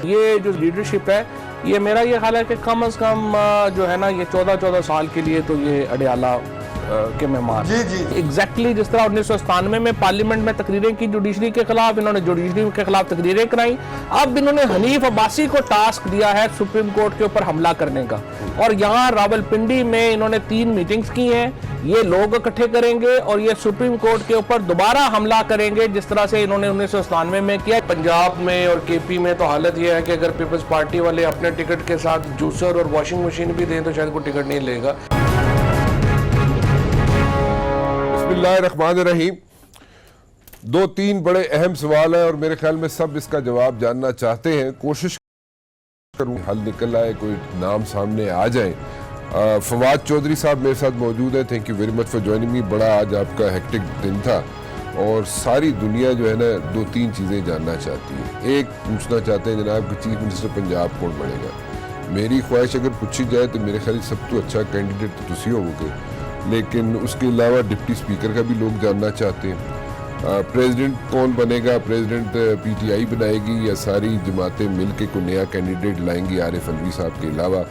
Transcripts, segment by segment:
یہ جو لیڈرشپ ہے یہ میرا یہ خیال ہے کہ کم از کم جو ہے نا یہ 14 سال کے لیے تو یہ اڈیالہ کے مہمان ایگزیکٹلی جس طرح 1997 میں پارلیمنٹ میں تقریریں کی جوڈیشری کے خلاف، انہوں نے جوڈیشری کے خلاف تقریریں کرائیں، اب انہوں نے حنیف عباسی کو ٹاسک دیا ہے سپریم کورٹ کے اوپر حملہ کرنے کا، اور یہاں راولپنڈی میں انہوں نے 3 میٹنگز کی ہیں، یہ لوگ اکٹھے کریں گے اور یہ سپریم کورٹ کے اوپر دوبارہ حملہ کریں گے جس طرح سے انہوں نے 1997 میں کیا۔ پنجاب میں اور کے پی میں تو حالت یہ ہے کہ اگر پیپلز پارٹی والے اپنے ٹکٹ کے ساتھ جوسر اور واشنگ مشین بھی دیں تو شاید کوئی ٹکٹ نہیں لے گا۔ بسم اللہ الرحمن الرحیم۔ 2-3 بڑے اہم سوال ہیں اور میرے خیال میں سب اس کا جواب جاننا چاہتے ہیں، کوشش کروں حل نکل آئے، کوئی نام سامنے آ جائیں۔ فواد چودھری صاحب میرے ساتھ موجود ہیں، thank you very much for joining me. بڑا آج آپ کا ہیکٹک دن تھا اور ساری دنیا جو ہے نا 2-3 چیزیں جاننا چاہتی ہے۔ ایک پوچھنا چاہتے ہیں جناب کہ چیف منسٹر پنجاب کون بنے گا؟ میری خواہش اگر پوچھی جائے تو میرے خیال سب تو اچھا کینڈیڈیٹ تو تسی ہوگے گے، لیکن اس کے علاوہ ڈپٹی سپیکر کا بھی لوگ جاننا چاہتے ہیں۔ پریزیڈنٹ کون بنے گا؟ پریزیڈنٹ پی ٹی آئی بنائے گی یا ساری جماعتیں مل کے کوئی نیا کینڈیڈیٹ لائیں گی عارف الوی صاحب کے علاوہ؟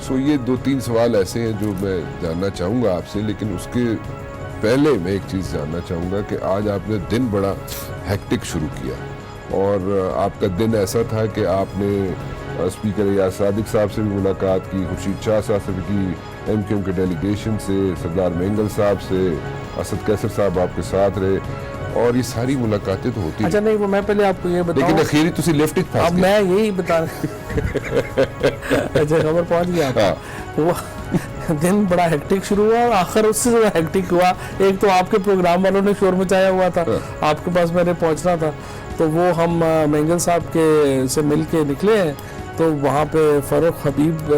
سو یہ 2-3 سوال ایسے ہیں جو میں جاننا چاہوں گا آپ سے، لیکن اس کے پہلے میں ایک چیز جاننا چاہوں گا کہ آج آپ نے دن بڑا ہیکٹک شروع کیا اور آپ کا دن ایسا تھا کہ آپ نے اسپیکر ایاز صادق صاحب سے بھی ملاقات کی، خورشید شاہ صاحب سے بھی کی، ایم کیو ایم کے ڈیلیگیشن سے، سردار مینگل صاحب سے، اسد کیسر صاحب آپ کے ساتھ رہے، اور یہ ساری ملاقاتیں تو ہوتی اچھا نہیں وہ میں پہلے آپ کو یہ بتاؤں، لیکن اخیری تسی لیفٹ اچ پھنس اب گئے۔ میں یہی بتا اچھا خبر پہنچ گیا وہ دن بڑا ہیکٹک شروع ہوا اور آخر اس سے زیادہ ہیکٹک ہوا۔ ایک تو آپ کے پروگرام والوں نے شور مچایا ہوا تھا، آپ کے پاس میں نے پہنچنا تھا، تو وہ ہم مینگل صاحب کے سے مل کے نکلے ہیں، تو وہاں پہ فاروق حبیب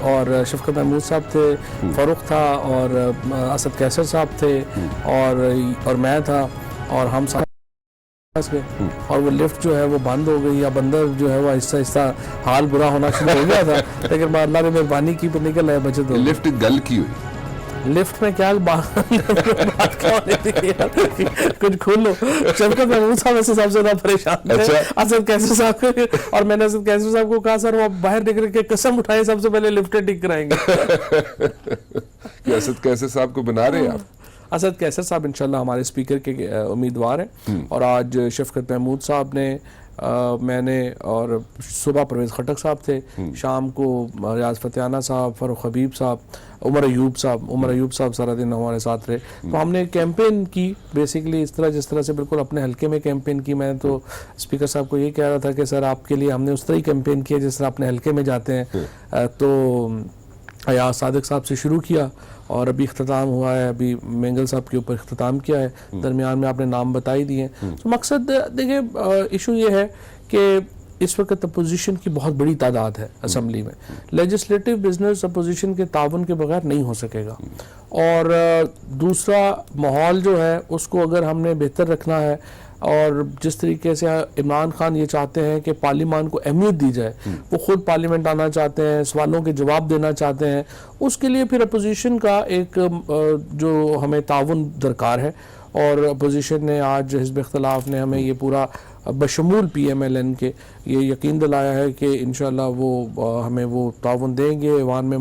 اور شفقت محمود صاحب تھے، فاروق تھا اور اسد کیسر صاحب تھے اور میں تھا، اور ہم ساتھ گئے اور وہ لفٹ جو ہے وہ بند ہو گئی، اب اندر جو ہے وہ آہستہ آہستہ حال برا ہونا شروع ہو گیا تھا، لیکن اللہ نے مہربانی کی پہ نکل آئے بچت۔ لفٹ گل کی ہوئی؟ لفٹ میں کیا بات کیا ہونی تھی یار، کچھ کھولو۔ شفقت محمود صاحب ایسے سب سے زیادہ پریشان تھے، اسد کیسر صاحب کو، اور میں نے اسد کیسر صاحب کو کہا سر وہ باہر نکل کے قسم اٹھائے سب سے پہلے لفٹ ٹھیک کرائیں گے۔ کہ اسد کیسر صاحب کو بنا رہے ہیں آپ؟ اسد کیسر صاحب انشاءاللہ ہمارے اسپیکر کے امیدوار ہیں، اور آج شفقت محمود صاحب نے، میں نے، اور صبح پرویز خٹک صاحب تھے، شام کو ریاض فتحانہ صاحب، فاروق حبیب صاحب، عمر ایوب صاحب سارا دن ہمارے ساتھ رہے، تو ہم نے کیمپین کی بیسیکلی اس طرح جس طرح سے بالکل اپنے حلقے میں کیمپین کی۔ میں تو اسپیکر صاحب کو یہ کہہ رہا تھا کہ سر آپ کے لیے ہم نے اس طرح ہی کیمپین کیا جس طرح اپنے حلقے میں جاتے ہیں، تو ایاز صادق صاحب سے شروع کیا اور ابھی اختتام ہوا ہے، ابھی مینگل صاحب کے اوپر اختتام کیا ہے، درمیان میں آپ نے نام بتائی دیے ہیں۔ تو مقصد دیکھیں ایشو یہ ہے کہ اس وقت اپوزیشن کی بہت بڑی تعداد ہے اسمبلی میں، لیجسلیٹو بزنس اپوزیشن کے تعاون کے بغیر نہیں ہو سکے گا، اور دوسرا ماحول جو ہے اس کو اگر ہم نے بہتر رکھنا ہے، اور جس طریقے سے عمران خان یہ چاہتے ہیں کہ پارلیمان کو اہمیت دی جائے، وہ خود پارلیمنٹ آنا چاہتے ہیں، سوالوں کے جواب دینا چاہتے ہیں، اس کے لیے پھر اپوزیشن کا ایک جو ہمیں تعاون درکار ہے، اور اپوزیشن نے آج حزب اختلاف نے ہمیں یہ پورا بشمول پی ایم ایل این کے یہ یقین دلایا ہے کہ انشاءاللہ وہ ہمیں وہ تعاون دیں گے۔ ایوان میں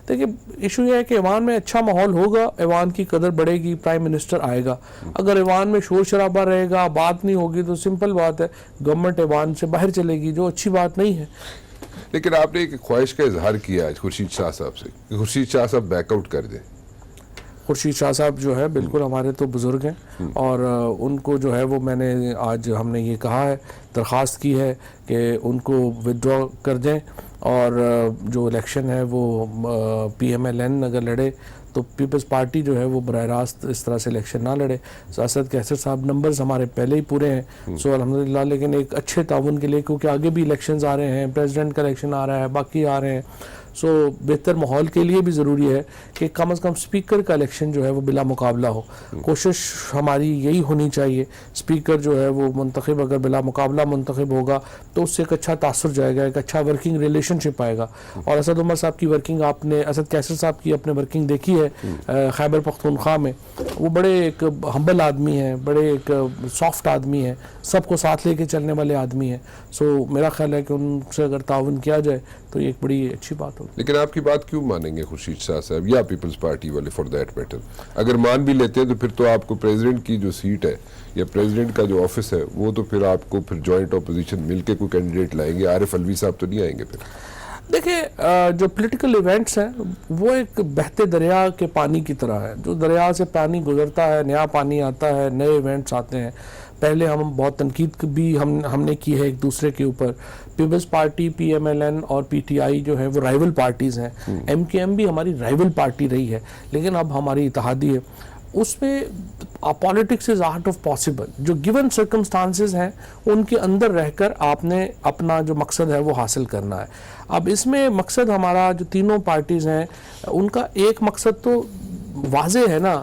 دیکھیں ایشو یہ ہے کہ ایوان میں اچھا ماحول ہوگا، ایوان کی قدر بڑھے گی، پرائم منسٹر آئے گا۔ اگر ایوان میں شور شرابہ رہے گا، بات نہیں ہوگی، تو سمپل بات ہے گورنمنٹ ایوان سے باہر چلے گی، جو اچھی بات نہیں ہے۔ لیکن آپ نے ایک خواہش کا اظہار کیا ہے خورشید شاہ صاحب سے کہ خورشید شاہ صاحب بیک آؤٹ کر دیں۔ خورشید شاہ صاحب جو ہے بالکل ہمارے تو بزرگ ہیں، اور ان کو جو ہے وہ میں نے آج ہم نے یہ کہا ہے، درخواست کی ہے کہ ان کو ودرا کر دیں، اور جو الیکشن ہے وہ پی ایم ایل این اگر لڑے تو پیپلز پارٹی جو ہے وہ براہ راست اس طرح سے الیکشن نہ لڑے۔ اسد کیسر صاحب نمبرز ہمارے پہلے ہی پورے ہیں، سو الحمدللہ، لیکن ایک اچھے تعاون کے لیے، کیونکہ آگے بھی الیکشنز آ رہے ہیں، پریزیڈنٹ کا الیکشن آ رہا ہے، باقی آ رہے ہیں، سو بہتر ماحول کے لیے بھی ضروری ہے کہ کم از کم اسپیکر کا الیکشن جو ہے وہ بلا مقابلہ ہو. کوشش ہماری یہی ہونی چاہیے. اسپیکر جو ہے وہ منتخب اگر بلا مقابلہ منتخب ہوگا تو اس سے ایک اچھا تاثر جائے گا, ایک اچھا ورکنگ ریلیشن شپ آئے گا. اور اسد عمر صاحب کی ورکنگ آپ نے, اسد کیسر صاحب کی اپنے ورکنگ دیکھی ہے خیبر پختونخوا میں. وہ بڑے ایک ہمبل آدمی ہیں, بڑے ایک سافٹ آدمی ہیں, سب کو ساتھ لے کے چلنے والے آدمی ہیں. سو میرا خیال ہے کہ ان سے اگر تعاون کیا جائے تو یہ ایک بڑی اچھی بات ہوگی. لیکن آپ کی بات کیوں مانیں گے خورشید شاہ صاحب یا پیپلز پارٹی والے فار دیٹ میٹر؟ اگر مان بھی لیتے ہیں تو پھر تو آپ کو پریزیڈنٹ کی جو سیٹ ہے یا پریزیڈنٹ کا جو آفس ہے وہ تو پھر آپ کو پھر جوائنٹ اپوزیشن مل کے کوئی کینڈیڈیٹ لائیں گے. عارف الوی صاحب تو نہیں آئیں گے پھر؟ دیکھیں جو پولیٹیکل ایونٹس ہیں وہ ایک بہتے دریا کے پانی کی طرح ہے. جو دریا سے پانی گزرتا ہے, نیا پانی آتا ہے, نئے ایونٹس آتے ہیں. پہلے ہم بہت تنقید بھی ہم نے کی ہے ایک دوسرے کے اوپر. Peoples Party, P M L N اور پی ٹی آئی جو ہے وہ رائیول پارٹیز ہیں. ایم کے ایم بھی ہماری رائیول پارٹی رہی ہے, لیکن اب ہماری اتحادی ہے. اس میں politics is art of possible. جو گیون سرکمسٹانسز ہیں ان کے اندر رہ کر آپ نے اپنا جو مقصد ہے وہ حاصل کرنا ہے. اب اس میں مقصد ہمارا جو تینوں پارٹیز ہیں ان کا ایک مقصد تو واضح ہے نا.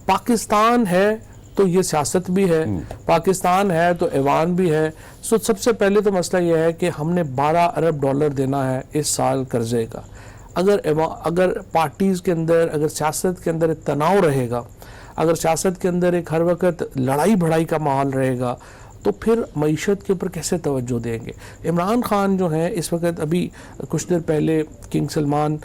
پاکستان ہے تو یہ سیاست بھی ہے, پاکستان ہے تو ایوان بھی ہے. سو سب سے پہلے تو مسئلہ یہ ہے کہ ہم نے $12 ارب دینا ہے اس سال قرضے کا. اگر پارٹیز کے اندر, اگر سیاست کے اندر ایک تناؤ رہے گا, اگر سیاست کے اندر ایک ہر وقت لڑائی بھڑائی کا ماحول رہے گا تو پھر معیشت کے اوپر کیسے توجہ دیں گے. عمران خان جو ہیں اس وقت, ابھی کچھ دیر پہلے کنگ سلمان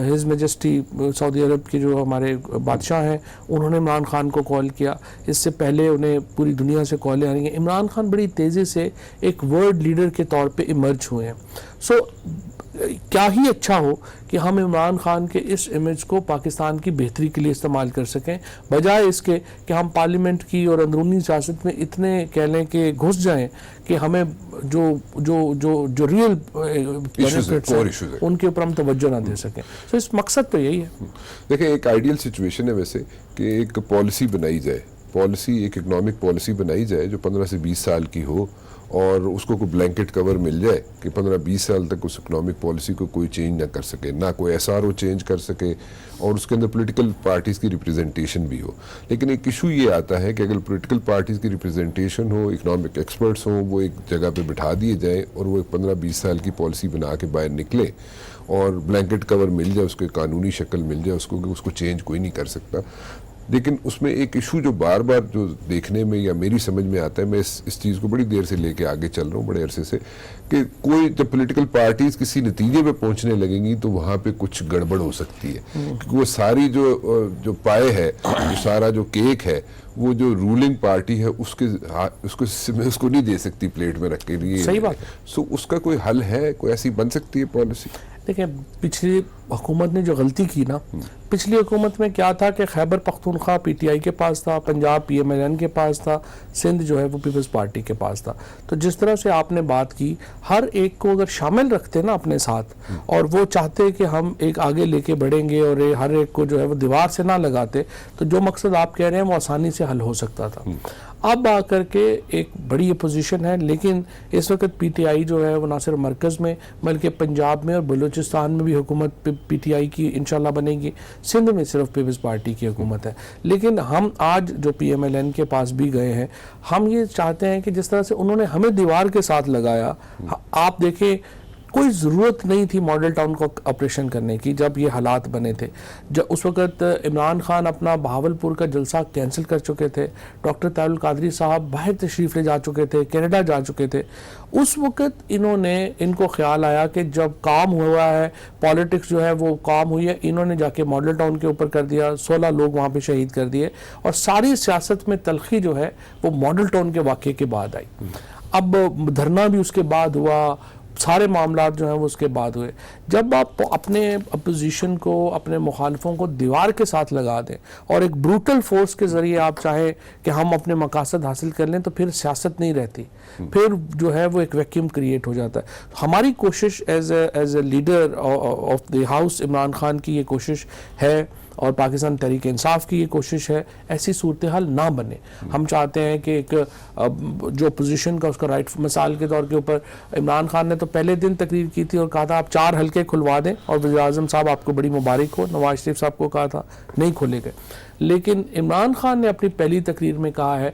ہز میجسٹی سعودی عرب کے جو ہمارے بادشاہ ہیں انہوں نے عمران خان کو کال کیا. اس سے پہلے انہیں پوری دنیا سے کالیں آ رہی ہیں. عمران خان بڑی تیزی سے ایک ورلڈ لیڈر کے طور پہ ایمرج ہوئے ہیں. سو کیا ہی اچھا ہو کہ ہم عمران خان کے اس امیج کو پاکستان کی بہتری کے لیے استعمال کر سکیں, بجائے اس کے کہ ہم پارلیمنٹ کی اور اندرونی سیاست میں اتنے کہہ لیں کہ گھس جائیں کہ ہمیں جو ریئل بینیفٹس ہیں ان کے اوپر ہم توجہ نہ دے سکیں. تو اس مقصد تو یہی ہے. دیکھیں ایک آئیڈیل سچویشن ہے ویسے کہ ایک پالیسی بنائی جائے, ایک اکنامک پالیسی بنائی جائے جو 15 سے 20 سال کی ہو, اور اس کو کوئی بلینکٹ کور مل جائے کہ 15-20 سال تک اس اکنامک پالیسی کو کوئی چینج نہ کر سکے, نہ کوئی ایس آر او چینج کر سکے, اور اس کے اندر پولیٹیکل پارٹیز کی ریپریزنٹیشن بھی ہو. لیکن ایک ایشو یہ آتا ہے کہ اگر پولیٹیکل پارٹیز کی ریپریزنٹیشن ہو, اکنامک ایکسپرٹس ہوں, وہ ایک جگہ پہ بٹھا دیے جائیں اور وہ ایک 15-20 سال کی پالیسی بنا کے باہر نکلے اور بلینکٹ کور مل جائے, اس کے قانونی شکل مل جائے, اس کو چینج کوئی نہیں کر سکتا. لیکن اس میں ایک ایشو جو بار بار جو دیکھنے میں یا میری سمجھ میں آتا ہے, میں اس چیز کو بڑی دیر سے لے کے آگے چل رہا ہوں, بڑے عرصے سے, کہ کوئی جب پولیٹیکل پارٹیز کسی نتیجے پہ پہنچنے لگیں گی تو وہاں پہ کچھ گڑبڑ ہو سکتی ہے. کیونکہ وہ ساری جو پائے ہے, جو سارا جو کیک ہے, وہ جو رولنگ پارٹی ہے اس کو نہیں دے سکتی پلیٹ میں رکھ کے لیے. صحیح بات. سو اس کا کوئی حل ہے, کوئی ایسی بن سکتی ہے پالیسی؟ دیکھیں پچھلی حکومت نے جو غلطی کی نا, پچھلی حکومت میں کیا تھا کہ خیبر پختونخوا پی ٹی آئی کے پاس تھا, Punjab P M L N کے پاس تھا, سندھ جو ہے وہ پیپلز پارٹی کے پاس تھا. تو جس طرح سے آپ نے بات کی, ہر ایک کو اگر شامل رکھتے نا اپنے ساتھ, اور وہ چاہتے کہ ہم ایک آگے لے کے بڑھیں گے اور ہر ایک کو جو ہے وہ دیوار سے نہ لگاتے, تو جو مقصد آپ کہہ رہے ہیں وہ آسانی سے حل ہو سکتا تھا. اب آ کر کے ایک بڑی اپوزیشن ہے, لیکن اس وقت پی ٹی آئی جو ہے وہ نہ صرف مرکز میں بلکہ پنجاب میں اور بلوچستان میں بھی حکومت پی ٹی آئی کی انشاءاللہ بنے گی. سندھ میں صرف پیپلز پارٹی کی حکومت ہے. لیکن ہم آج جو پی ایم ایل این کے پاس بھی گئے ہیں, ہم یہ چاہتے ہیں کہ جس طرح سے انہوں نے ہمیں دیوار کے ساتھ لگایا, آپ دیکھیں کوئی ضرورت نہیں تھی ماڈل ٹاؤن کو آپریشن کرنے کی جب یہ حالات بنے تھے. جب اس وقت عمران خان اپنا بہاولپور کا جلسہ کینسل کر چکے تھے, ڈاکٹر طاہر القادری صاحب باہر تشریف لے جا چکے تھے, کینیڈا جا چکے تھے. اس وقت ان کو خیال آیا کہ جب کام ہوا ہے, پالیٹکس جو ہے وہ کام ہوئی ہے, انہوں نے جا کے ماڈل ٹاؤن کے اوپر کر دیا, 16 لوگ وہاں پہ شہید کر دیے, اور ساری سیاست میں تلخی جو ہے وہ ماڈل ٹاؤن کے واقعے کے بعد آئی. اب دھرنا بھی اس کے بعد ہوا, سارے معاملات جو ہیں وہ اس کے بعد ہوئے. جب آپ اپنے اپوزیشن کو, اپنے مخالفوں کو دیوار کے ساتھ لگا دیں اور ایک بروٹل فورس کے ذریعے آپ چاہیں کہ ہم اپنے مقاصد حاصل کر لیں, تو پھر سیاست نہیں رہتی, پھر جو ہے وہ ایک ویکیوم کریٹ ہو جاتا ہے. ہماری کوشش as a leader of the house Imran Khan کی یہ کوشش ہے, اور پاکستان تحریک انصاف کی یہ کوشش ہے ایسی صورتحال نہ بنے. ہم چاہتے ہیں کہ ایک جو اپوزیشن کا اس کا رائٹ، مثال کے طور کے اوپر عمران خان نے تو پہلے دن تقریر کی تھی اور کہا تھا آپ 4 حلقے کھلوا دیں اور وزیر اعظم صاحب آپ کو بڑی مبارک ہو. نواز شریف صاحب کو کہا تھا، نہیں کھولے گئے. لیکن عمران خان نے اپنی پہلی تقریر میں کہا ہے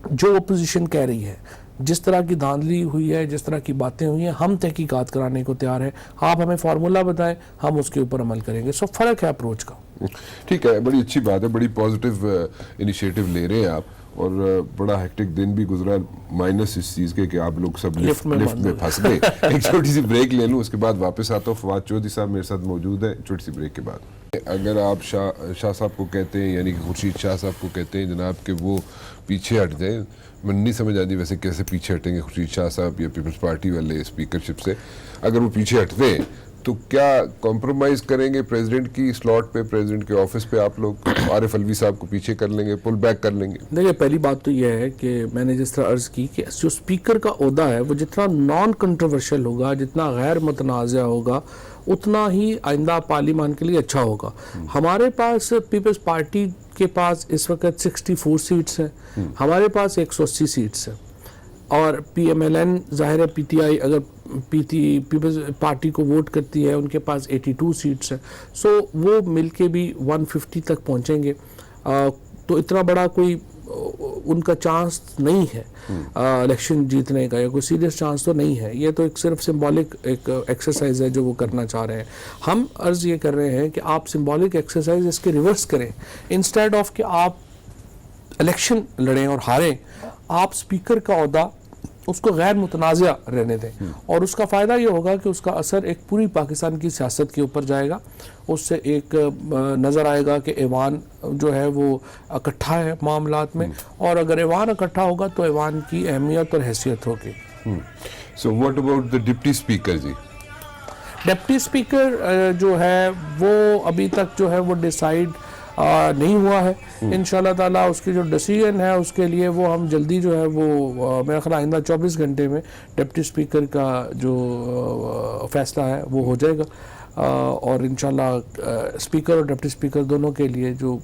جو اپوزیشن کہہ رہی ہے، جس طرح کی دھاندلی ہوئی ہے، جس طرح کی باتیں ہوئی ہیں، ہم تحقیقات کرانے کو تیار ہیں، آپ ہمیں فارمولا بتائیں، ہم اس کے اوپر عمل کریں گے. سو فرق ہے اپروچ کا. ٹھیک ہے، بڑی اچھی بات ہے، بڑی پازیٹیو انیشیٹو لے رہے ہیں آپ. اور بڑا ہیکٹک دن بھی گزرا مائنس اس چیز کے کہ آپ لوگ سب لفٹ میں پھنس گئے. ایک چھوٹی سی بریک لے لوں، اس کے بعد واپس آتا ہوں. فواد چودھری صاحب میرے ساتھ موجود ہے چھوٹی سی بریک کے بعد. اگر آپ شاہ صاحب کو کہتے ہیں، یعنی کہ خورشید شاہ صاحب کو کہتے ہیں جناب کہ وہ پیچھے ہٹ جائیں، میں نہیں سمجھ آتی ویسے کیسے پیچھے ہٹیں گے خورشید شاہ صاحب یا پیپلز پارٹی والے اسپیکرشپ سے. اگر وہ پیچھے ہٹتے ہیں تو کیا کمپرومائز کریں گے پریزیڈنٹ کی سلاٹ پہ، پریزیڈنٹ کے آفس پہ؟ آپ لوگ عارف الوی صاحب کو پیچھے کر لیں گے، پل بیک کر لیں گے؟ دیکھیے پہلی بات تو یہ ہے کہ میں نے جس طرح عرض کی کہ جو اسپیکر کا عہدہ ہے وہ جتنا نان کنٹروورشل ہوگا، جتنا غیر متنازع ہوگا، اتنا ہی آئندہ پارلیمان کے لیے اچھا ہوگا. ہمارے پاس پیپلز پارٹی کے پاس اس وقت 64 سیٹس ہیں، ہمارے پاس 180 سیٹس ہیں، اور پی ایم ایل این ظاہر ہے پی ٹی آئی اگر پیپلز پارٹی کو ووٹ کرتی ہے ان کے پاس 82 سیٹس ہیں. سو وہ مل کے بھی 150 تک پہنچیں گے. تو اتنا بڑا کوئی ان کا چانس نہیں ہے الیکشن جیتنے کا، یا کوئی سیریس چانس تو نہیں ہے. یہ تو ایک صرف سمبولک ایک ایکسرسائز ہے جو وہ کرنا چاہ رہے ہیں. ہم عرض یہ کر رہے ہیں کہ آپ سمبولک ایکسرسائز اس کے ریورس کریں، انسٹیڈ آف کہ آپ الیکشن لڑیں اور ہاریں، آپ اسپیکر کا عہدہ اس کو غیر متنازع رہنے دیں. اور اس کا فائدہ یہ ہوگا کہ اس کا اثر ایک پوری پاکستان کی سیاست کے اوپر جائے گا. اس سے ایک نظر آئے گا کہ ایوان جو ہے وہ اکٹھا ہے معاملات میں، اور اگر ایوان اکٹھا ہوگا تو ایوان کی اہمیت اور حیثیت ہوگی. So what about the deputy speaker جی؟ ڈپٹی اسپیکر جو ہے وہ ابھی تک جو ہے وہ ڈیسائیڈ نہیں ہوا ہے. انشاءاللہ تعالیٰ اس کی جو ڈیسیژن ہے اس کے لیے وہ ہم جلدی جو ہے وہ میرا خیال آئندہ 24 گھنٹے میں ڈپٹی اسپیکر کا جو فیصلہ ہے وہ ہو جائے گا. اور انشاءاللہ اسپیکر اور ڈپٹی اسپیکر دونوں کے لیے جو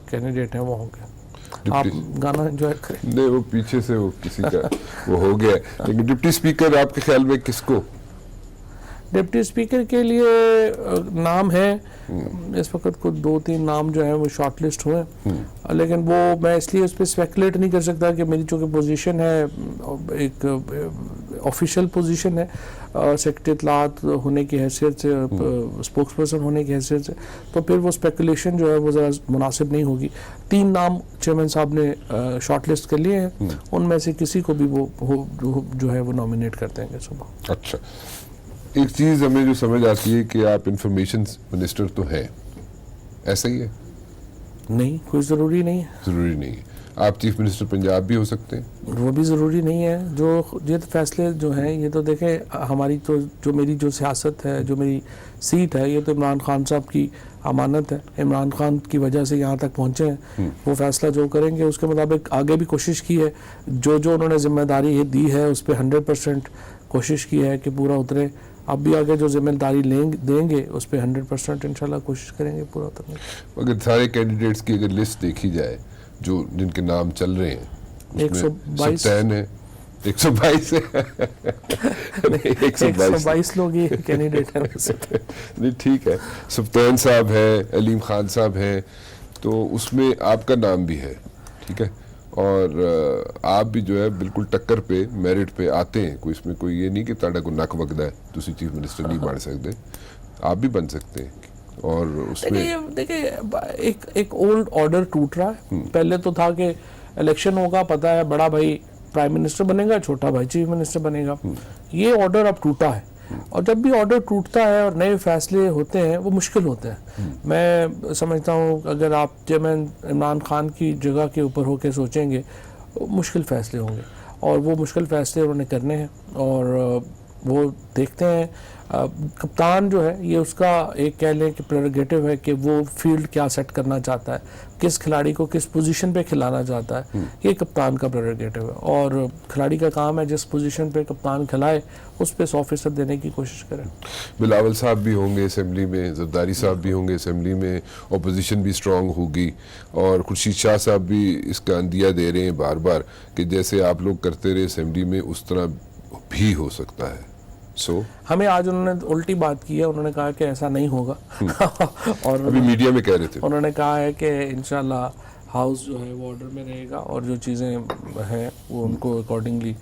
کینڈیڈیٹ ہیں وہ ہوں گے. آپ گانا انجوائے کریں. نہیں، وہ پیچھے سے وہ کسی کا وہ ہو گیا. لیکن ڈپٹی اسپیکر آپ کے خیال میں کس کو؟ ڈپٹی اسپیکر کے لیے نام ہے اس وقت کو 2-3 نام جو ہیں وہ شارٹ لسٹ ہوئے، لیکن وہ میں اس لیے اس پہ اسپیکولیٹ نہیں کر سکتا کہ میری چونکہ پوزیشن ہے ایک آفیشیل پوزیشن ہے سیکرٹری اطلاعات ہونے کی حیثیت سے، اسپوکس پرسن ہونے کی حیثیت سے، تو پھر وہ اسپیکولیشن جو ہے وہ ذرا مناسب نہیں ہوگی. 3 نام چیئرمین صاحب نے شارٹ لسٹ کر لیے ہیں، ان میں سے کسی کو بھی وہ جو ہے وہ نامینیٹ کر دیں گے صبح. اچھا، ایک چیز ہمیں جو سمجھ آتی ہے کہ آپ انفارمیشن منسٹر تو ہیں، ایسا ہی ہے؟ نہیں، کوئی ضروری نہیں ہے. ضروری نہیں ہے. آپ چیف منسٹر پنجاب بھی ہو سکتے ہیں؟ وہ بھی ضروری نہیں ہے. جو یہ فیصلے جو ہیں یہ تو دیکھیں ہماری تو جو میری جو سیاست ہے، جو میری سیٹ ہے، یہ تو عمران خان صاحب کی امانت ہے. عمران خان کی وجہ سے یہاں تک پہنچے ہیں. وہ فیصلہ جو کریں گے اس کے مطابق آگے بھی کوشش کی ہے، جو انہوں نے ذمہ داری دی ہے اس پہ 100% کوشش کی ہے کہ پورا اترے. اب بھی آگے جو ذمہ داری دیں گے اس پہ 100% انشاءاللہ کوشش کریں گے پورا اترنے کی. اگر سارے کینڈیڈیٹس کی اگر لسٹ دیکھی جائے جو جن کے نام چل رہے ہیں، 122 ہے، 122 ہے، 122 لوگ یہ کینڈیڈیٹ ہیں. نہیں ٹھیک ہے، سبطین صاحب ہیں، علیم خان صاحب ہیں، تو اس میں آپ کا نام بھی ہے. ٹھیک ہے، اور آپ بھی جو ہے بالکل ٹکر پہ میرٹ پہ آتے ہیں. کوئی اس میں کوئی یہ نہیں کہ تاڑا کو نک وگدا ہے تسی چیف منسٹر نہیں بن سکتے، آپ بھی بن سکتے ہیں. اور اس میں دیکھیں ایک اولڈ آرڈر ٹوٹ رہا ہے. پہلے تو تھا کہ الیکشن ہوگا، پتہ ہے بڑا بھائی پرائم منسٹر بنے گا، چھوٹا بھائی چیف منسٹر بنے گا. یہ آرڈر اب ٹوٹا ہے، اور جب بھی آرڈر ٹوٹتا ہے اور نئے فیصلے ہوتے ہیں وہ مشکل ہوتے ہیں. میں سمجھتا ہوں اگر آپ چیئرمین عمران خان کی جگہ کے اوپر ہو کے سوچیں گے مشکل فیصلے ہوں گے، اور وہ مشکل فیصلے انہوں نے کرنے ہیں. اور وہ دیکھتے ہیں کپتان جو ہے یہ اس کا ایک کہہ لیں کہ پریروگیٹو ہے کہ وہ فیلڈ کیا سیٹ کرنا چاہتا ہے, کس کھلاڑی کو کس پوزیشن پہ کھلانا چاہتا ہے, یہ کپتان کا پریروگیٹو ہے, اور کھلاڑی کا کام ہے جس پوزیشن پہ کپتان کھلائے اس پہ 100% دینے کی کوشش کریں. بلاول صاحب بھی ہوں گے اسمبلی میں, زرداری صاحب بھی ہوں گے اسمبلی میں, اپوزیشن بھی اسٹرانگ ہوگی, اور خورشید شاہ صاحب بھی اس کا اندیا دے رہے ہیں بار بار کہ جیسے آپ لوگ کرتے رہے اسمبلی میں اس طرح بھی ہو سکتا ہے. ہمیں آج انہوں نے الٹی بات کی ہے, انہوں نے کہا کہ ایسا نہیں ہوگا اور ابھی میڈیا میں کہہ رہے تھے, انہوں نے کہا ہے کہ انشاءاللہ ہاؤس جو ہے وہ آرڈر میں رہے گا اور جو چیزیں ہیں وہ ان کو اکارڈنگلی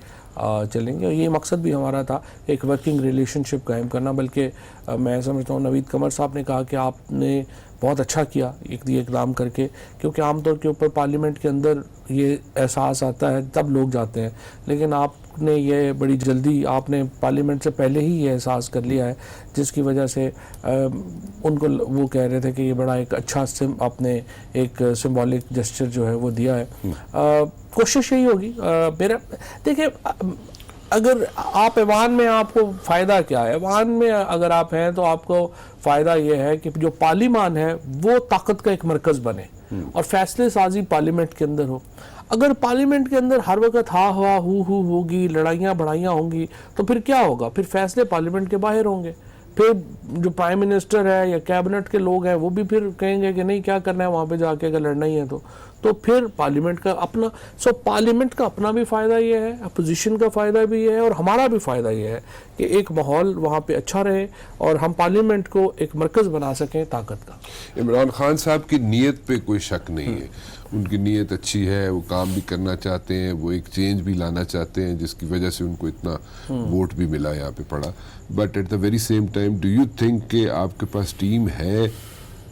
چلیں گے, اور یہ مقصد بھی ہمارا تھا ایک ورکنگ ریلیشن شپ قائم کرنا. بلکہ میں سمجھتا ہوں نوید قمر صاحب نے کہا کہ آپ نے بہت اچھا کیا یہ اقدام کر کے, کیونکہ عام طور کے اوپر پارلیمنٹ کے اندر یہ احساس آتا ہے تب لوگ جاتے ہیں, لیکن آپ نے یہ بڑی جلدی آپ نے پارلیمنٹ سے پہلے ہی یہ احساس کر لیا ہے, جس کی وجہ سے ان کو وہ کہہ رہے تھے کہ یہ بڑا ایک اچھا آپ نے ایک سمبولک جسچر جو ہے وہ دیا ہے. کوشش یہی ہوگی میرا, دیکھیں اگر آپ ایوان میں آپ کو فائدہ کیا ہے, ایوان میں اگر آپ ہیں تو آپ کو فائدہ یہ ہے کہ جو پارلیمان ہے وہ طاقت کا ایک مرکز بنے اور فیصلے سازی پارلیمنٹ کے اندر ہو. اگر پارلیمنٹ کے اندر ہر وقت ہا ہوا ہو ہوگی, لڑائیاں بڑھائیاں ہوں گی, تو پھر کیا ہوگا, پھر فیصلے پارلیمنٹ کے باہر ہوں گے, پھر جو پرائم منسٹر ہے یا کیبنٹ کے لوگ ہیں وہ بھی پھر کہیں گے کہ نہیں کیا کرنا ہے وہاں پہ جا کے اگر لڑنا ہی ہے تو پھر پارلیمنٹ کا اپنا پارلیمنٹ کا اپنا بھی فائدہ یہ ہے, اپوزیشن کا فائدہ بھی یہ ہے, اور ہمارا بھی فائدہ یہ ہے کہ ایک ماحول وہاں پہ اچھا رہے اور ہم پارلیمنٹ کو ایک مرکز بنا سکیں طاقت کا. عمران خان صاحب کی نیت پہ کوئی شک نہیں ہے, ان کی نیت اچھی ہے, وہ کام بھی کرنا چاہتے ہیں, وہ ایک چینج بھی لانا چاہتے ہیں جس کی وجہ سے ان کو اتنا ووٹ بھی ملا یہاں پہ پڑا. But at the very same time do you think کہ آپ کے پاس ٹیم ہے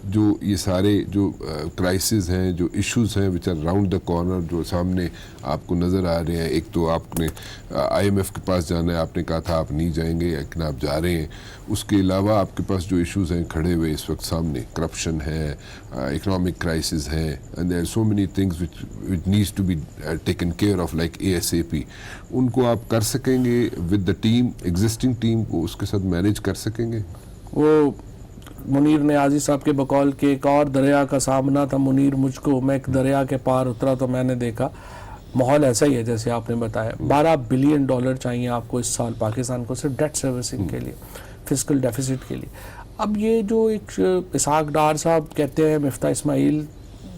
جو یہ سارے جو کرائسز ہیں, جو ایشوز ہیں which are round the corner, جو سامنے آپ کو نظر آ رہے ہیں. ایک تو آپ نے آئی ایم ایف کے پاس جانا ہے, آپ نے کہا تھا آپ نہیں جائیں گے لیکن آپ جا رہے ہیں. اس کے علاوہ آپ کے پاس جو ایشوز ہیں کھڑے ہوئے اس وقت سامنے, کرپشن ہے, اکنامک کرائسز ہیں, and there are so many things which needs to be taken care of like ASAP. ان کو آپ کر سکیں گے with the team, existing team کو اس کے ساتھ مینیج کر سکیں گے؟ وہ منیر نیازی صاحب کے بقول کے ایک اور دریا کا سامنا تھا منیر مجھ کو, میں ایک دریا کے پار اترا تو میں نے دیکھا. ماحول ایسا ہی ہے جیسے آپ نے بتایا. $12 بلین چاہیے آپ کو اس سال پاکستان کو صرف ڈیٹ سروسنگ کے لیے, فسکل ڈیفیسٹ کے لیے. اب یہ جو ایک اسحاق ڈار صاحب کہتے ہیں مفتاح اسماعیل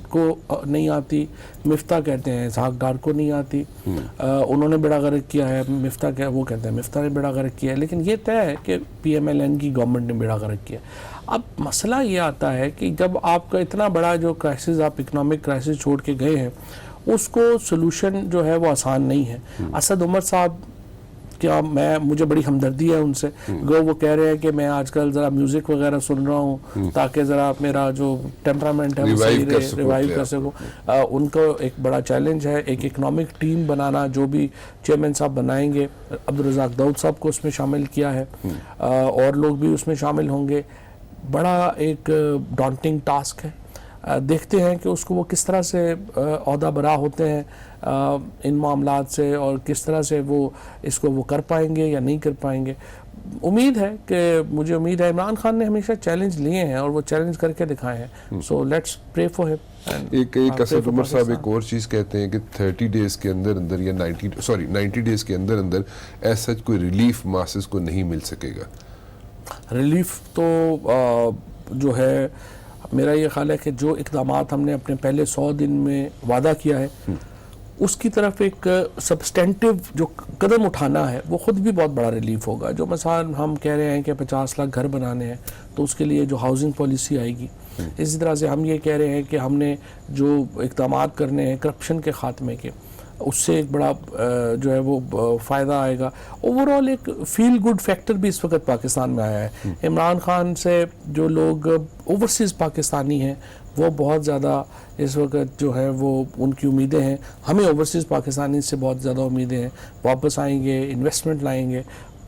کو نہیں آتی, مفتاح کہتے ہیں اسحاق ڈار کو نہیں آتی, انہوں نے بیڑا غرق کیا ہے, مفتاح وہ کہتے ہیں مفتاح نے بیڑا غرق کیا ہے, لیکن یہ طے ہے کہ PMLN کی گورنمنٹ نے بیڑا غرق کیا. اب مسئلہ یہ آتا ہے کہ جب آپ کا اتنا بڑا جو کرائسس, آپ اکنامک کرائسس چھوڑ کے گئے ہیں, اس کو سلوشن جو ہے وہ آسان نہیں ہے. اسد عمر صاحب کیا مجھے بڑی ہمدردی ہے ان سے, وہ کہہ رہے ہیں کہ میں آج کل ذرا میوزک وغیرہ سن رہا ہوں تاکہ ذرا میرا جو ٹیمپرامنٹ ہے وہ صحیح رہے, ریوائیو کر سکوں. ان کو ایک بڑا چیلنج ہے ایک اکنامک ٹیم بنانا, جو بھی چیئرمین صاحب بنائیں گے. عبدالرزاق داؤد صاحب کو اس میں شامل کیا ہے, اور لوگ بھی اس میں شامل ہوں گے. بڑا ایک ڈانٹنگ ٹاسک ہے, دیکھتے ہیں کہ اس کو وہ کس طرح سے عہدہ برا ہوتے ہیں ان معاملات سے, اور کس طرح سے وہ اس کو وہ کر پائیں گے یا نہیں کر پائیں گے. امید ہے کہ مجھے امید ہے عمران خان نے ہمیشہ چیلنج لیے ہیں اور وہ چیلنج کر کے دکھائے ہیں. سو لیٹس پرے فار ہم. ایک اسد عمر صاحب ایک اور چیز کہتے ہیں کہ 30 ڈیز کے اندر اندر یا 90 ڈیز کے اندر اندر ایسا کوئی ریلیف ماسز کو نہیں مل سکے گا. ریلیف تو جو ہے میرا یہ خیال ہے کہ جو اقدامات ہم نے اپنے پہلے 100 دن میں وعدہ کیا ہے اس کی طرف ایک سبسٹینٹیو جو قدم اٹھانا ہے وہ خود بھی بہت بڑا ریلیف ہوگا. جو مثال ہم کہہ رہے ہیں کہ 50 لاکھ گھر بنانے ہیں تو اس کے لیے جو ہاؤسنگ پالیسی آئے گی, اسی طرح سے ہم یہ کہہ رہے ہیں کہ ہم نے جو اقدامات کرنے ہیں کرپشن کے خاتمے کے, اس سے ایک بڑا جو ہے وہ فائدہ آئے گا. اوورآل ایک فیل گڈ فیکٹر بھی اس وقت پاکستان میں آیا ہے. عمران خان سے جو لوگ اوورسیز پاکستانی ہیں وہ بہت زیادہ اس وقت جو ہے وہ ان کی امیدیں ہیں. ہمیں اوورسیز پاکستانی سے بہت زیادہ امیدیں ہیں, واپس آئیں گے, انویسٹمنٹ لائیں گے.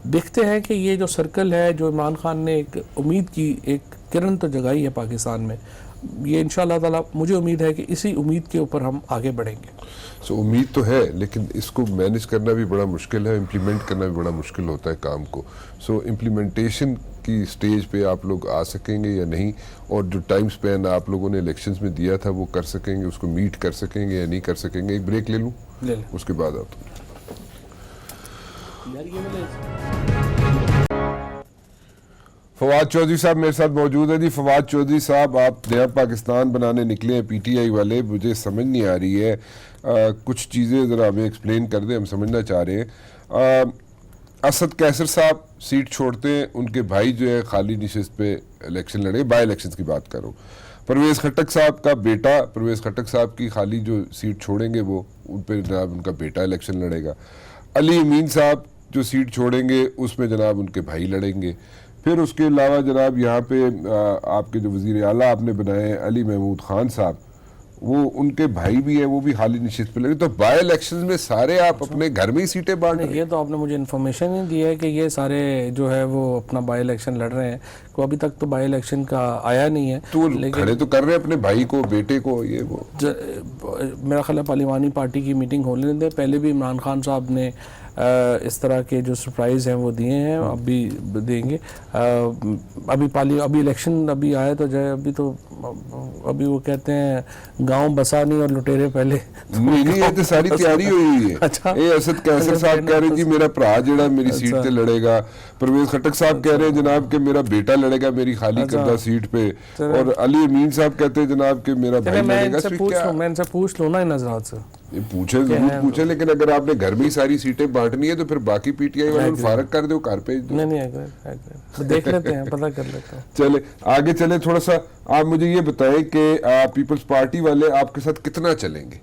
دیکھتے ہیں کہ یہ جو سرکل ہے جو عمران خان نے ایک امید کی ایک کرن تو جگائی ہے پاکستان میں, یہ انشاءاللہ تعالیٰ مجھے امید ہے کہ اسی امید کے اوپر ہم آگے بڑھیں گے. سو امید تو ہے لیکن اس کو مینج کرنا بھی بڑا مشکل ہے, امپلیمنٹ کرنا بھی بڑا مشکل ہوتا ہے کام کو. سو امپلیمنٹیشن کی سٹیج پہ آپ لوگ آ سکیں گے یا نہیں, اور جو ٹائم سپین آپ لوگوں نے الیکشنز میں دیا تھا وہ کر سکیں گے, اس کو میٹ کر سکیں گے یا نہیں کر سکیں گے؟ ایک بریک لے لوں, اس کے بعد آپ فواد چودھری صاحب میرے ساتھ موجود ہے. جی فواد چودھری صاحب, آپ نیا پاکستان بنانے نکلے ہیں پی ٹی آئی والے, مجھے سمجھ نہیں آ رہی ہے کچھ چیزیں ذرا ہمیں ایکسپلین کر دیں, ہم سمجھنا چاہ رہے ہیں. اسد کیسر صاحب سیٹ چھوڑتے ہیں, ان کے بھائی جو ہے خالی نشست پہ الیکشن لڑے, بائی الیکشنز کی بات کروں. پرویز خٹک صاحب کا بیٹا, پرویز خٹک صاحب کی خالی جو سیٹ چھوڑیں گے وہ ان پہ جناب ان کا بیٹا الیکشن لڑے گا. علی امین صاحب جو سیٹ چھوڑیں گے اس میں جناب ان کے بھائی لڑیں گے. پھر اس کے علاوہ جناب یہاں پہ آپ کے جو وزیر اعلیٰ آپ نے بنائے ہیں علی محمود خان صاحب, وہ ان کے بھائی بھی ہیں, وہ بھی خالی نشست پہ لڑے. تو بائی الیکشنز میں سارے آپ اپنے گھر میں ہی سیٹیں بانٹ رہے ہیں؟ یہ تو آپ نے مجھے انفارمیشن ہی دی ہے کہ یہ سارے جو ہے وہ اپنا بائی الیکشن لڑ رہے ہیں, کو ابھی تک تو بائی الیکشن کا آیا نہیں ہے. تو کھڑے تو کر رہے ہیں اپنے بھائی کو, بیٹے کو, یہ وہ. میرا خیال ہے پارلیمانی پارٹی کی میٹنگ ہونے دیں, پہلے بھی عمران خان صاحب نے اس طرح کے جو سرپرائز ہیں وہ دیے ہیں, اب بھی دیں گے. ابھی الیکشن ابھی آیا تو جائے, ابھی وہ کہتے ہیں گاؤں بسا نہیں اور لٹیرے پہلے. نہیں یہ تو ساری تیاری ہوئی ہے. اے اسد کیسر صاحب کہہ رہے ہیں جی میرا بھرا جڑا میری سیٹ تے لڑے گا. پرویز خٹک صاححب کہہ رہے ہیں جناب کہ میرا بیٹا لڑے گا میری خالی کردہ سیٹ پہ, اور علی امین صاحب کہتے ہیں جناب کہ میرا بھائی لڑے گا. میں ان سے پوچھ لوں نا ان حضرات سے, پوچھیں ضرور پوچھیں, لیکن اگر آپ نے گھر میں ہی ساری سیٹیں بانٹنی ہے تو پھر باقی پی ٹی آئی والوں فارغ کر دو, گھر پہ نہیں دیکھ لیتے ہیں, پتہ کر لیتے ہیں. چلے آگے چلیں تھوڑا سا. آپ مجھے یہ بتائیں کہ پیپلز پارٹی والے آپ کے ساتھ کتنا چلیں گے,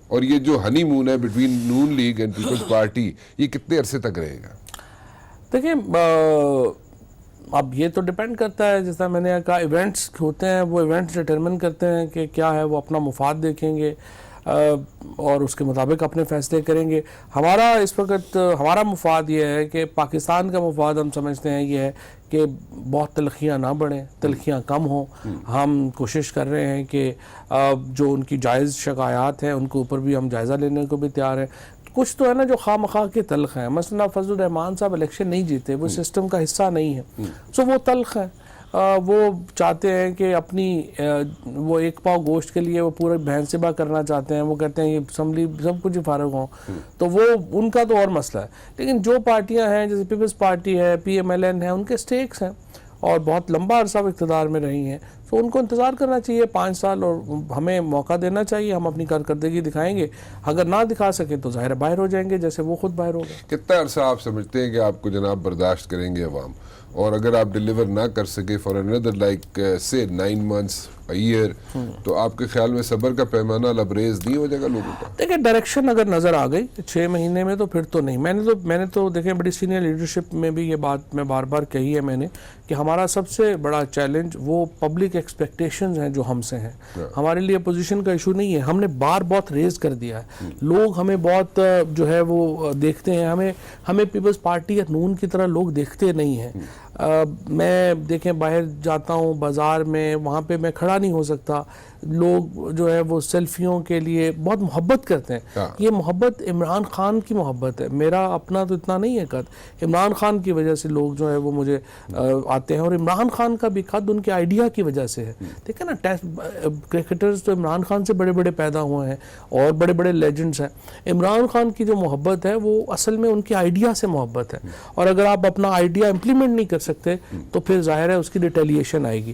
اور یہ جو ہنی مون ہے بٹوین نون لیگ اینڈ پیپلز پارٹی یہ کتنے عرصے تک رہے گا؟ دیکھیں اب یہ تو ڈیپینڈ کرتا ہے, جس طرح میں نے کہا ایونٹس ہوتے ہیں, وہ ایونٹس ڈٹرمن کرتے ہیں کہ کیا ہے, وہ اپنا مفاد دیکھیں گے اور اس کے مطابق اپنے فیصلے کریں گے. ہمارا اس وقت ہمارا مفاد یہ ہے کہ پاکستان کا مفاد ہم سمجھتے ہیں یہ ہے کہ بہت تلخیاں نہ بڑھیں, تلخیاں کم ہوں. ہم کوشش کر رہے ہیں کہ جو ان کی جائز شکایات ہیں ان کے اوپر بھی ہم جائزہ لینے کو بھی تیار ہیں. کچھ تو ہے نا جو خواہ مخواہ کے تلخ ہیں, مثلا فضل الرحمان صاحب الیکشن نہیں جیتے, وہ سسٹم کا حصہ نہیں ہے, سو وہ تلخ ہیں. وہ چاہتے ہیں کہ اپنی وہ ایک پاؤ گوشت کے لیے وہ پورے بہن سبا کرنا چاہتے ہیں, وہ کہتے ہیں یہ اسمبلی سب کچھ فارغ ہوں, تو وہ ان کا تو اور مسئلہ ہے. لیکن جو پارٹیاں ہیں جیسے پیپلز پارٹی ہے, پی ایم ایل این ہے, ان کے سٹیکس ہیں اور بہت لمبا عرصہ اقتدار میں رہی ہیں, تو ان کو انتظار کرنا چاہیے 5 سال, اور ہمیں موقع دینا چاہیے. ہم اپنی کارکردگی دکھائیں گے, اگر نہ دکھا سکیں تو ظاہر باہر ہو جائیں گے جیسے وہ خود باہر ہو گئے. کتنا عرصہ آپ سمجھتے ہیں کہ آپ کو جناب برداشت کریں گے عوام, اور اگر آپ ڈیلیور نہ کر سکے for another like say 9 months a year, تو آپ کے خیال میں صبر کا پیمانہ لبریز نہیں ہو جائے گا لوگوں کا؟ دیکھیں ڈائریکشن اگر نظر آ گئی 6 مہینے میں تو پھر تو نہیں. میں نے تو دیکھیں بڑی سینئر لیڈرشپ میں بھی یہ بات میں بار بار کہی ہے میں نے, کہ ہمارا سب سے بڑا چیلنج وہ پبلک ایکسپیکٹیشنز ہیں جو ہم سے ہیں. ہمارے لیے اپوزیشن کا ایشو نہیں ہے, ہم نے بہت ریز کر دیا ہے. لوگ ہمیں بہت جو ہے وہ دیکھتے ہیں, ہمیں پیپلز پارٹی یا نون کی طرح لوگ دیکھتے نہیں ہیں. میں دیکھیں باہر جاتا ہوں بازار میں, وہاں پہ میں کھڑا نہیں ہو سکتا, لوگ جو ہے وہ سیلفیوں کے لیے بہت محبت کرتے ہیں. یہ محبت عمران خان کی محبت ہے, میرا اپنا تو اتنا نہیں ہے قد. عمران خان کی وجہ سے لوگ جو ہے وہ مجھے آتے ہیں, اور عمران خان کا بھی قد ان کے آئیڈیا کی وجہ سے ہے. دیکھیں نا کرکٹرز تو عمران خان سے بڑے بڑے پیدا ہوئے ہیں اور بڑے بڑے لیجنڈز ہیں. عمران خان کی جو محبت ہے وہ اصل میں ان کے آئیڈیا سے محبت ہے, اور اگر آپ اپنا آئیڈیا امپلیمنٹ نہیں کر سکتے تو پھر ظاہر ہے اس کی ریٹیلیشن آئے گی.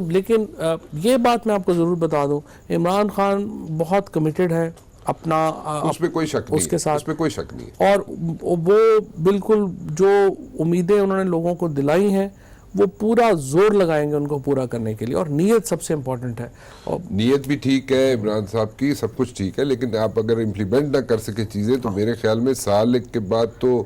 لیکن یہ بات میں آپ کو ضرور بتا دوں, عمران خان بہت کمیٹڈ ہے اپنا اس پہ کوئی شک نہیں, اس کے ساتھ اس پہ کوئی شک نہیں, اور وہ بالکل جو امیدیں انہوں نے لوگوں کو دلائی ہیں وہ پورا زور لگائیں گے ان کو پورا کرنے کے لیے, اور نیت سب سے امپورٹنٹ ہے. اور نیت بھی ٹھیک ہے عمران صاحب کی, سب کچھ ٹھیک ہے, لیکن آپ اگر امپلیمنٹ نہ کر سکے چیزیں تو میرے خیال میں سال کے بعد تو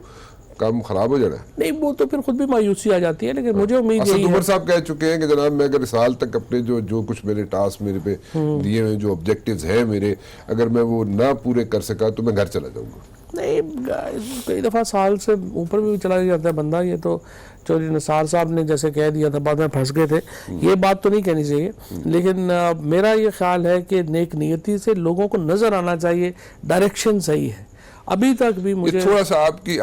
کام خراب ہو جانا ہے. نہیں وہ تو پھر خود بھی مایوسی آ جاتی ہے, لیکن مجھے امید اسد یہی عمر ہے. صاحب کہہ چکے ہیں کہ جناب میں اگر سال تک اپنے جو کچھ میرے ٹاسک میرے پہ دیے ہوئے جو آبجیکٹیوز ہیں میرے, اگر میں وہ نہ پورے کر سکا تو میں گھر چلا جاؤں گا. نہیں کئی دفعہ سال سے اوپر بھی چلا جاتا ہے بندہ. یہ تو چودھری نثار صاحب نے جیسے کہہ دیا تھا بعد میں پھنس گئے تھے, یہ بات تو نہیں کہنی چاہیے, لیکن میرا یہ خیال ہے کہ نیک نیتی سے لوگوں کو نظر آنا چاہیے ڈائریکشن صحیح ہے. ابھی تک بھی مجھے تھوڑا سا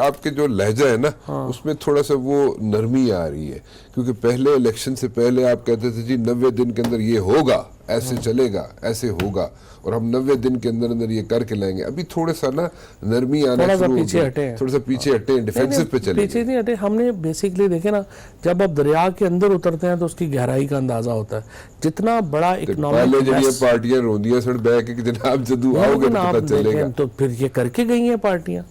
آپ کے جو لہجہ ہے نا اس میں تھوڑا سا وہ نرمی آ رہی ہے, کیونکہ پہلے الیکشن سے پہلے آپ کہتے تھے جی 90 دن کے اندر یہ ہوگا, ایسے چلے گا, ایسے ہوگا, اور ہم 90 دن کے اندر یہ کر کے لائیں گے. ابھی تھوڑا سا نا نرمی آنا شروع ہو گئی, تھوڑا سا پیچھے ہٹے ہیں, ڈیفینسو پہ چلے پیچھے نہیں ہٹے. ہم نے بیسیکلی دیکھے نا جب آپ دریا کے اندر اترتے ہیں تو اس کی گہرائی کا اندازہ ہوتا ہے. جتنا بڑا پہلے اکنامک جب یہ پارٹیاں روندیاں سڑ بہ کے کہ جناب جدو آؤ گے تو پتہ چلے گا, تو پھر یہ کر کے گئی ہیں پارٹیاں.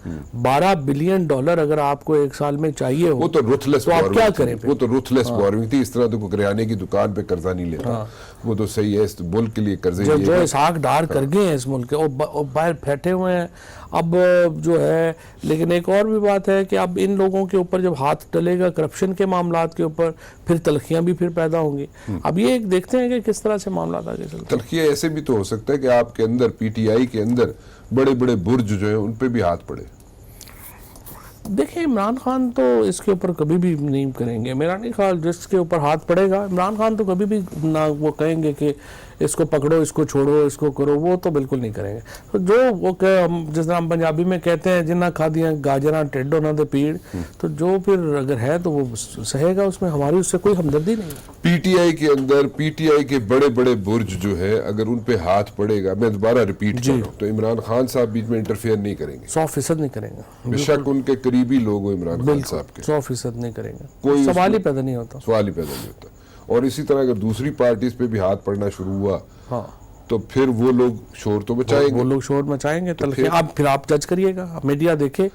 $12 بلین اگر آپ کو ایک سال میں چاہیے ہو وہ تو رuthless تو آپ کیا کریں پھر؟ وہ تو ruthless بورنگ تھی. اس طرح تو کوئی کریانے کی دکان پہ قرضہ نہیں لیتا, وہ تو صحیح ہے اس ملک کے لیے قرضے جو اسحاق ڈار کر گئے ہیں اس ملک کے, اور باہر پھیٹے ہوئے ہیں اب جو ہے. لیکن ایک اور بھی بات ہے کہ اب ان لوگوں کے اوپر جب ہاتھ ڈلے گا کرپشن کے معاملات کے اوپر, پھر تلخیاں بھی پھر پیدا ہوں گی. اب یہ دیکھتے ہیں کہ کس طرح سے معاملات آگے چلتے ہیں. تلخیاں ایسے بھی تو ہو سکتا ہے کہ آپ کے اندر پی ٹی آئی کے اندر بڑے بڑے برج جو ہیں ان پہ بھی ہاتھ پڑے. دیکھیں عمران خان تو اس کے اوپر کبھی بھی نہیں کریں گے. میرا نہیں خیال جس کے اوپر ہاتھ پڑے گا عمران خان تو کبھی بھی نہ وہ کہیں گے کہ اس کو پکڑو, اس کو چھوڑو, اس کو کرو, وہ تو بالکل نہیں کریں گے. تو جو وہ جس طرح ہم پنجابی میں کہتے ہیں جنہ کھا دیا گاجراں ٹیڈو نہ دے پیڑ, تو جو پھر اگر ہے تو وہ سہے گا, اس میں ہماری اس سے کوئی ہمدردی نہیں. پی ٹی آئی کے اندر پی ٹی آئی کے بڑے بڑے برج جو ہے اگر ان پہ ہاتھ پڑے گا, میں دوبارہ ریپیٹ کر رہا ہوں, تو عمران خان صاحب بیچ میں انٹرفیئر نہیں کریں گے. 100% نہیں کریں گے. بے شک ان کے قریبی لوگ ہو عمران خان صاحب کے, 100% نہیں کریں گے. کوئی سوال ہی پیدا نہیں ہوتا. سوال ہی پیدا نہیں ہوتا. اور اسی طرح اگر دوسری پارٹیز پہ بھی ہاتھ پڑنا شروع ہوا تو پھر وہ لوگ شور تو مچائیں گے. وہ لوگ شور مچائیں گے. اب پھر آپ جج کریے گا, میڈیا دیکھے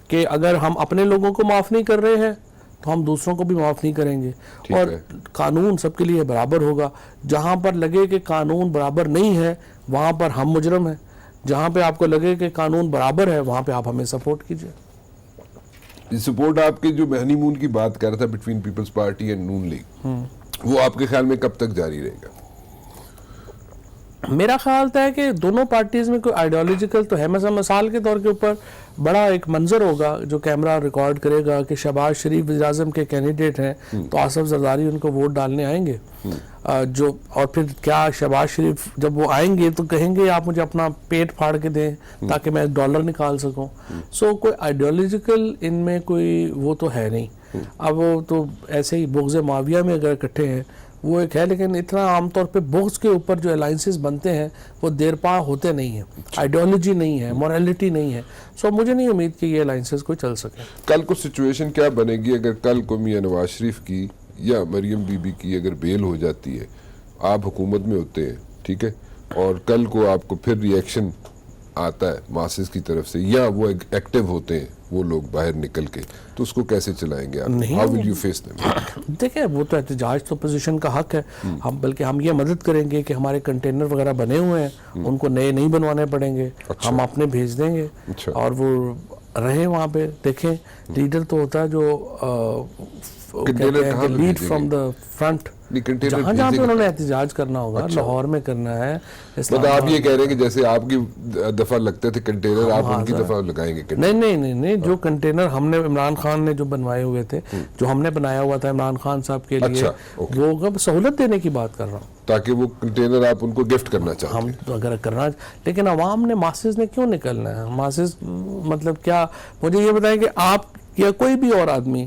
کہ اگر ہم اپنے لوگوں کو معاف نہیں کر رہے ہیں تو ہم دوسروں کو بھی معاف نہیں کریں گے. اور قانون سب کے لیے برابر ہوگا. جہاں پر لگے کہ قانون برابر نہیں ہے وہاں پر ہم مجرم ہیں, جہاں پہ آپ کو لگے کہ قانون برابر ہے وہاں پہ آپ ہمیں سپورٹ کیجئے. سپورٹ آپ کے جو ہنی مون کی بات کر رہا تھا بٹوین پیپلز پارٹی اینڈ نون لیگ, وہ آپ کے خیال میں کب تک جاری رہے گا؟ میرا خیال تھا کہ دونوں پارٹیز میں کوئی آئیڈیالوجیکل تو ہے. مثال کے طور کے اوپر بڑا ایک منظر ہوگا جو کیمرہ ریکارڈ کرے گا کہ شہباز شریف وزیر اعظم کے کینڈیڈیٹ ہیں تو آصف زرداری ان کو ووٹ ڈالنے آئیں گے, جو اور پھر کیا شہباز شریف جب وہ آئیں گے تو کہیں گے آپ مجھے اپنا پیٹ پھاڑ کے دیں تاکہ میں ڈالر نکال سکوں. سو کوئی آئیڈیالوجیکل ان میں کوئی وہ تو ہے نہیں. اب وہ تو ایسے ہی بغض معاویہ میں اگر اکٹھے ہیں وہ ایک ہے, لیکن اتنا عام طور پہ بغض کے اوپر جو الائنسز بنتے ہیں وہ دیر پا ہوتے نہیں ہیں. آئیڈیالوجی نہیں ہے, مورالٹی نہیں ہے. سو مجھے نہیں امید کہ یہ الائنسز کوئی چل سکے. کل کو سچویشن کیا بنے گی اگر کل کو میاں نواز شریف کی یا مریم بی بی کی اگر بیل ہو جاتی ہے, آپ حکومت میں ہوتے ہیں, ٹھیک ہے, اور کل کو آپ کو پھر ری ایکشن آتا ہے ماسز کی طرف سے یا وہ ایکٹیو ہوتے ہیں وہ لوگ باہر نکل کے, تو اس کو کیسے چلائیں گے آپ؟ How will you face them؟ دیکھیں وہ تو احتجاج تو اپوزیشن کا حق ہے. بلکہ ہم یہ مدد کریں گے کہ ہمارے کنٹینر وغیرہ بنے ہوئے ہیں ان کو نئے نہیں بنوانے پڑیں گے, ہم اپنے بھیج دیں گے اور وہ رہیں وہاں پہ. دیکھیں لیڈر تو ہوتا ہے جو لیڈ فرام دا فرنٹ, جہاں جہاں پہ انہوں نے احتجاج کرنا ہوگا. لاہور میں کرنا ہے. مطلب آپ یہ کہہ رہے ہیں کہ جیسے آپ کی دفعہ لگتے تھے کنٹینر, آپ ان کی دفعہ لگائیں گے؟ نہیں, جو کنٹینر ہم نے عمران خان نے جو بنوائے ہوئے تھے, جو ہم نے بنایا ہوا تھا عمران خان صاحب کے لیے, وہ سہولت دینے کی بات کر رہا ہوں, تاکہ وہ کنٹینر آپ ان کو گفٹ کرنا چاہتے ہیں. ہم اگر کرنا, لیکن عوام نے ماسز نے کیوں نکلنا ہے؟ ماسز مطلب کیا؟ مجھے یہ بتائیں کہ آپ یا کوئی بھی اور آدمی,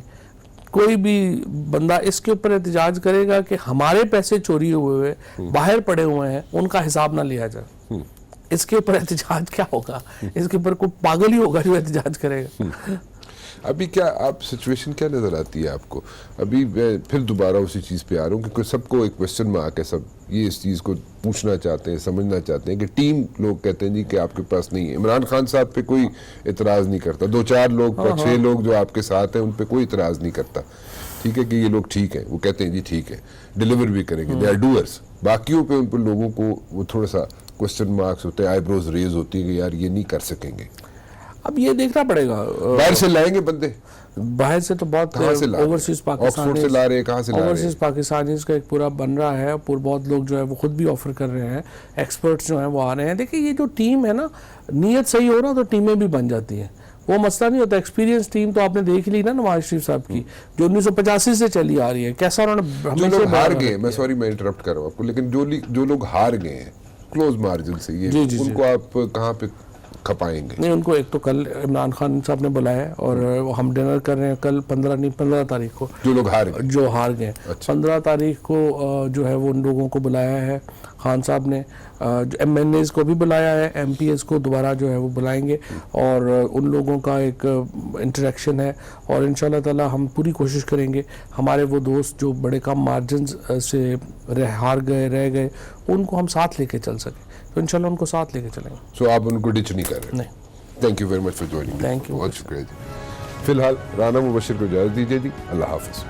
کوئی بھی بندہ اس کے اوپر احتجاج کرے گا کہ ہمارے پیسے چوری ہوئے باہر پڑے ہوئے ہیں, ان کا حساب نہ لیا جائے, اس کے اوپر احتجاج کیا ہوگا؟ اس کے اوپر کوئی پاگل ہی ہوگا جو احتجاج کرے گا. ابھی کیا آپ سچویشن کیا نظر آتی ہے آپ کو؟ ابھی میں پھر دوبارہ اسی چیز پہ آ رہا ہوں کیونکہ سب کو ایک کوشچن میں آ کے سب یہ اس چیز کو پوچھنا چاہتے ہیں, سمجھنا چاہتے ہیں کہ ٹیم لوگ کہتے ہیں جی کہ آپ کے پاس نہیں ہے. عمران خان صاحب پہ کوئی اعتراض نہیں کرتا, 2-4 لوگ 6 لوگ جو آپ کے ساتھ ہیں ان پہ کوئی اعتراض نہیں کرتا, ٹھیک ہے, کہ یہ لوگ ٹھیک ہیں, وہ کہتے ہیں جی ٹھیک ہے, ڈیلیور بھی کریں گے, دے آر ڈوئرز. باقیوں پہ ان پہ لوگوں کو وہ تھوڑا سا کوشچن مارکس ہوتے ہیں, آئی بروز ریز ہوتی ہے کہ یار یہ نہیں کر سکیں گے. اب یہ دیکھنا پڑے گا, باہر سے لائیں گے بندے, باہر سے تو بہت اوورسیز پاکستانیز کا ایک پورا بن رہا ہے, بہت لوگ جو ہے وہ خود بھی آفر کر رہے ہیں, ایکسپرٹس جو ہیں وہ آ رہے ہیں. دیکھیں یہ جو ٹیم ہے نا, نیت صحیح ہو رہا تو ٹیمیں بھی بن جاتی ہیں. وہ مسئلہ نہیں ہوتا. ایکسپیرینس ٹیم تو آپ نے دیکھ لی نا نواز شریف صاحب کی, جو 1985 سے چلی آ رہی ہے, کیسا انہوں نے جو لوگ ہار گئے, میں سوری میں انٹرپٹ کر رہا ہوں آپ کو, لیکن جو لوگ ہار گئے ہیں کلوز مارجن سے, یہ ان کو آپ کہاں پہ کھپائیں گے؟ نہیں, ان کو ایک تو کل عمران خان صاحب نے بلایا ہے اور ہم ڈنر کر رہے ہیں کل 15 تاریخ کو, جو ہار گئے 15 تاریخ کو جو ہے وہ ان لوگوں کو بلایا ہے خان صاحب نے, جو ایم این ایز کو بھی بلایا ہے, ایم پی ایز کو دوبارہ جو ہے وہ بلائیں گے اور ان لوگوں کا ایک انٹریکشن ہے, اور ان شاء اللہ تعالی ہم پوری کوشش کریں گے ہمارے وہ دوست جو بڑے کم مارجنز سے ہار گئے رہ گئے ان کو ہم ساتھ لے کے چل سکیں, تو انشاءاللہ ان کو ساتھ لے کے چلیں گے. سو آپ ان کو ڈچ نہیں کر رہے؟ نہیں. Thank you very much for joining. Thank you, بہت شکریہ جی. فی الحال رانا مبشر کو اجازت دیجیے جی, اللہ حافظ.